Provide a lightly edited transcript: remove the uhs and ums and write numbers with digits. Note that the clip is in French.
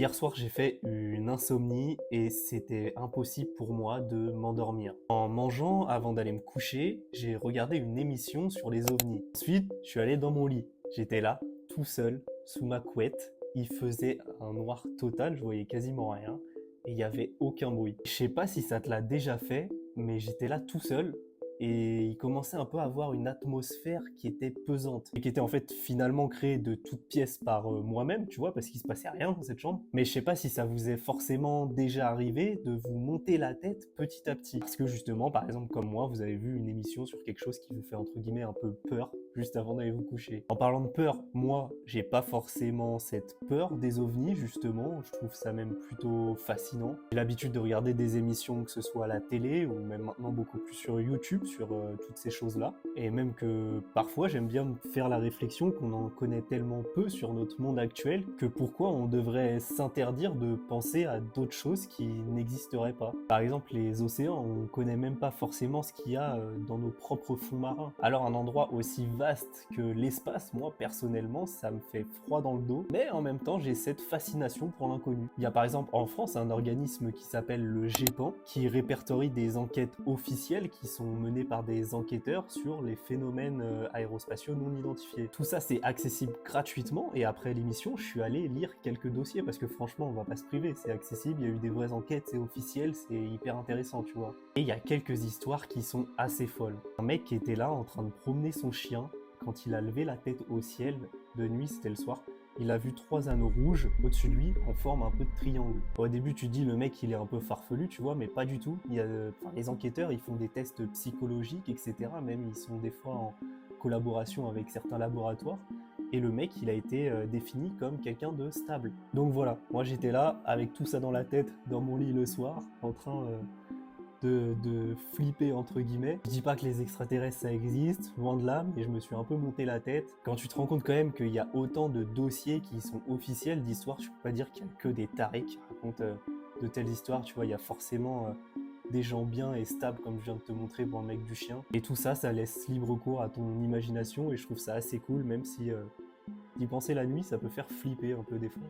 Hier soir, j'ai fait une insomnie et c'était impossible pour moi de m'endormir. En mangeant avant d'aller me coucher, j'ai regardé une émission sur les ovnis. Ensuite, je suis allé dans mon lit. J'étais là, tout seul, sous ma couette. Il faisait un noir total, je voyais quasiment rien et il n'y avait aucun bruit. Je sais pas si ça te l'a déjà fait, mais j'étais là tout seul et il commençait un peu à avoir une atmosphère qui était pesante et qui était en fait finalement créée de toutes pièces par moi-même, tu vois, parce qu'il se passait rien dans cette chambre. Mais je sais pas si ça vous est forcément déjà arrivé de vous monter la tête petit à petit. Parce que justement, par exemple, comme moi, vous avez vu une émission sur quelque chose qui vous fait entre guillemets un peu peur juste avant d'aller vous coucher. En parlant de peur, moi, j'ai pas forcément cette peur des ovnis, justement. Je trouve ça même plutôt fascinant. J'ai l'habitude de regarder des émissions, que ce soit à la télé ou même maintenant beaucoup plus sur YouTube, sur toutes ces choses-là. Et même que parfois, j'aime bien me faire la réflexion qu'on en connaît tellement peu sur notre monde actuel que pourquoi on devrait s'interdire de penser à d'autres choses qui n'existeraient pas. Par exemple, les océans, on connaît même pas forcément ce qu'il y a dans nos propres fonds marins. Alors un endroit aussi vaste que l'espace, moi personnellement, ça me fait froid dans le dos, mais en même temps, j'ai cette fascination pour l'inconnu. Il y a par exemple en France un organisme qui s'appelle le GEPAN, qui répertorie des enquêtes officielles qui sont menées par des enquêteurs sur les phénomènes aérospatiaux non identifiés. Tout ça, c'est accessible gratuitement, et après l'émission, je suis allé lire quelques dossiers, parce que franchement, on va pas se priver, c'est accessible, il y a eu des vraies enquêtes, c'est officiel, c'est hyper intéressant, tu vois. Et il y a quelques histoires qui sont assez folles. Un mec qui était là en train de promener son chien, quand il a levé la tête au ciel, de nuit, c'était le soir, il a vu trois anneaux rouges au-dessus de lui en forme un peu de triangle. Au début, tu dis le mec il est un peu farfelu, tu vois, mais pas du tout. Les enquêteurs, ils font des tests psychologiques, etc. Même ils sont des fois en collaboration avec certains laboratoires. Et le mec, il a été défini comme quelqu'un de stable. Donc voilà, moi j'étais là avec tout ça dans la tête, dans mon lit le soir, en train de flipper entre guillemets. Je dis pas que les extraterrestres ça existe, loin de là, mais je me suis un peu monté la tête. Quand tu te rends compte quand même qu'il y a autant de dossiers qui sont officiels d'histoires, je peux pas dire qu'il y a que des tarés qui racontent de telles histoires, tu vois, il y a forcément des gens bien et stables comme je viens de te montrer pour le mec du chien. Et tout ça, ça laisse libre cours à ton imagination et je trouve ça assez cool, même si d'y penser la nuit, ça peut faire flipper un peu des fois.